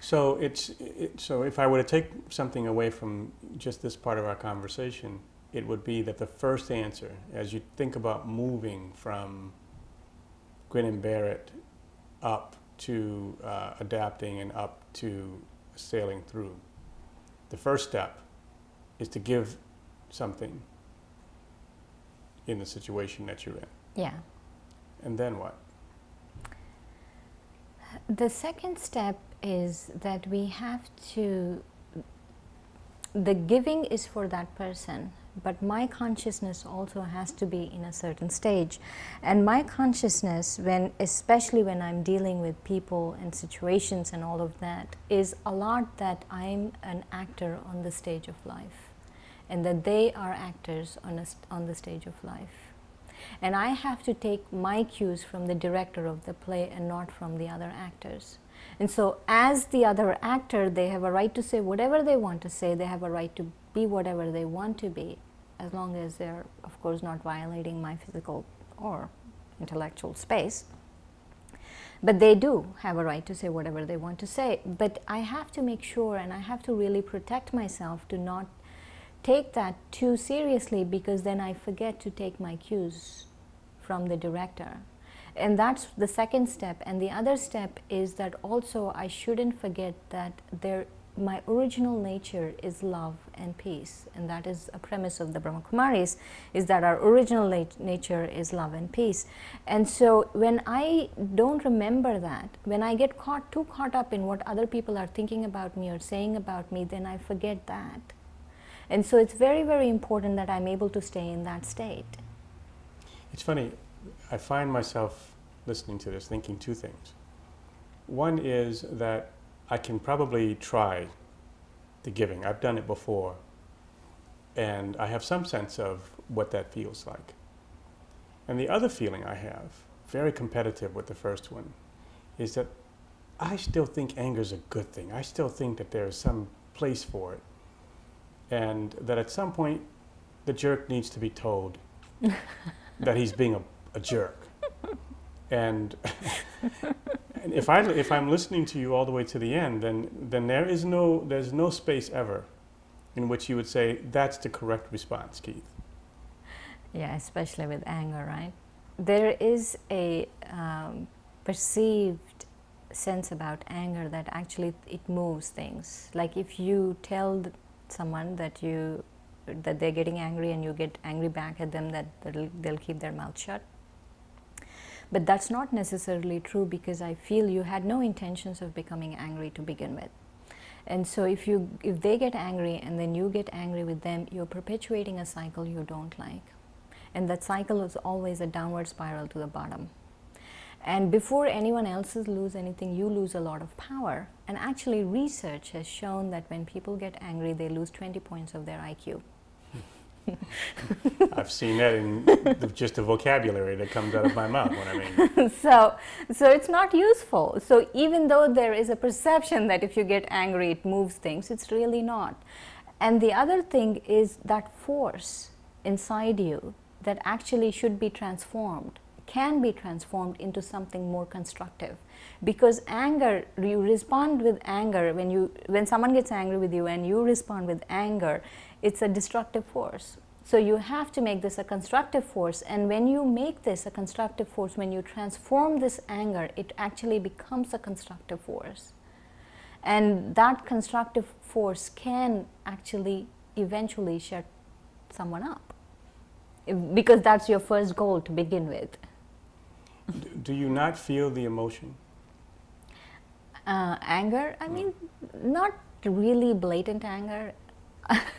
So if I were to take something away from just this part of our conversation, it would be that the first answer, as you think about moving from grin and bear it up to adapting and up to sailing through, the first step is to give something in the situation that you're in. Yeah. And then what? The second step is that we have to, the giving is for that person, but my consciousness also has to be in a certain stage. And my consciousness, especially when I'm dealing with people and situations and all of that, is a lot that I'm an actor on the stage of life, and that they are actors on the stage of life. And I have to take my cues from the director of the play and not from the other actors. And so as the other actor, they have a right to say whatever they want to say. They have a right to be whatever they want to be, as long as they're, of course, not violating my physical or intellectual space. But they do have a right to say whatever they want to say. But I have to make sure, and I have to really protect myself to not take that too seriously, because then I forget to take my cues from the director. And that's the second step. And the other step is that also I shouldn't forget that my original nature is love and peace. And that is a premise of the Brahma Kumaris, is that our original nature is love and peace. And so when I don't remember that, when I get too caught up in what other people are thinking about me or saying about me, then I forget that. And so it's very, very important that I'm able to stay in that state. It's funny, I find myself listening to this thinking two things. One is that I can probably try the giving. I've done it before, and I have some sense of what that feels like. And the other feeling I have, very competitive with the first one, is that I still think anger is a good thing. I still think that there is some place for it. And that at some point, the jerk needs to be told that he's being a jerk. And, and if I'm listening to you all the way to the end, then there's no space ever in which you would say, that's the correct response, Keith. Yeah, especially with anger, right? There is a perceived sense about anger that actually it moves things. Like if you tell someone that they're getting angry and you get angry back at them, they'll keep their mouth shut. But that's not necessarily true, because I feel you had no intentions of becoming angry to begin with. And so if they get angry and then you get angry with them, you're perpetuating a cycle you don't like. And that cycle is always a downward spiral to the bottom. And before anyone else lose anything, you lose a lot of power. And actually research has shown that when people get angry, they lose 20 points of their IQ. I've seen that in just the vocabulary that comes out of my mouth when I mean. So it's not useful. So even though there is a perception that if you get angry, it moves things, it's really not. And the other thing is that force inside you that actually should be transformed, can be transformed into something more constructive. Because anger, you respond with anger, when someone gets angry with you and you respond with anger, it's a destructive force. So you have to make this a constructive force, and when you make this a constructive force, when you transform this anger, it actually becomes a constructive force. And that constructive force can actually eventually shut someone up, because that's your first goal to begin with. Do you not feel the emotion? Anger? I mean, not really blatant anger.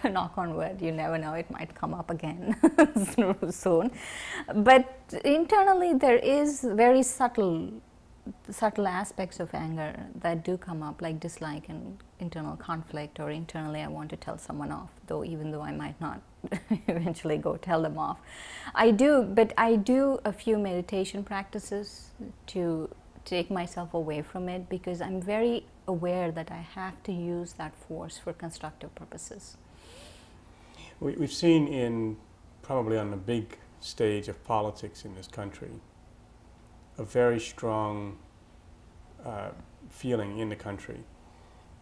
Knock on wood, you never know, it might come up again soon. But internally there is very subtle aspects of anger that do come up, like dislike and internal conflict, or internally I want to tell someone off, even though I might not eventually go tell them off. But I do a few meditation practices to take myself away from it, because I'm very aware that I have to use that force for constructive purposes. We've seen probably on the big stage of politics in this country, a very strong feeling in the country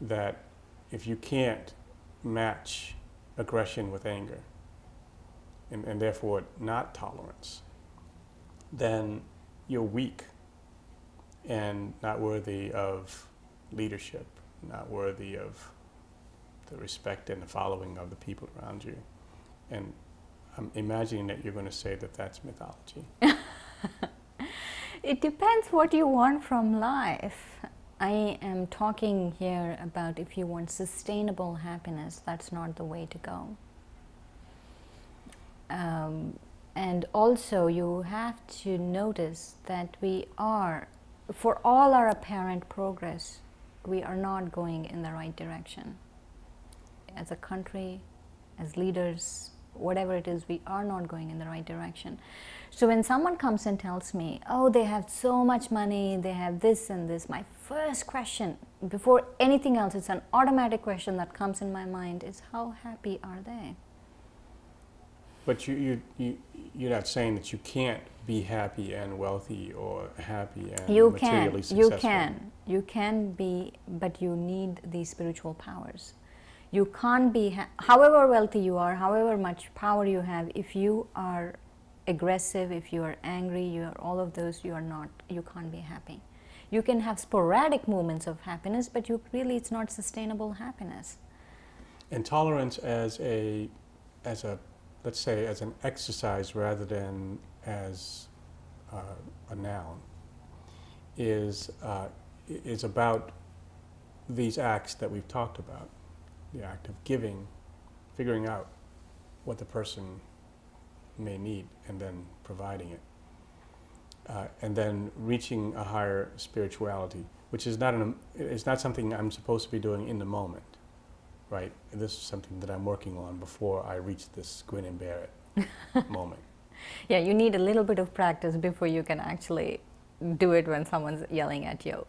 that if you can't match aggression with anger, and therefore not tolerance, then you're weak and not worthy of leadership, not worthy of the respect and the following of the people around you. And I'm imagining that you're going to say that that's mythology. It depends what you want from life. I am talking here about if you want sustainable happiness, that's not the way to go. And also you have to notice that we are, for all our apparent progress, we are not going in the right direction. As a country, as leaders, whatever it is, we are not going in the right direction. So when someone comes and tells me, oh, they have so much money, they have this and this, my first question, before anything else, it's an automatic question that comes in my mind, is how happy are they? But you're not saying that you can't be happy and wealthy or happy and materially successful. You can be, but you need these spiritual powers. You can't be, however wealthy you are, however much power you have, if you are aggressive, if you are angry, you are all of those, you can't be happy. You can have sporadic moments of happiness, but it's not sustainable happiness. And tolerance as let's say, as an exercise rather than as a noun, is about these acts that we've talked about. The act of giving, figuring out what the person may need and then providing it. And then reaching a higher spirituality, which is not something I'm supposed to be doing in the moment, right? And this is something that I'm working on before I reach this grin and bear it moment. Yeah, you need a little bit of practice before you can actually do it when someone's yelling at you.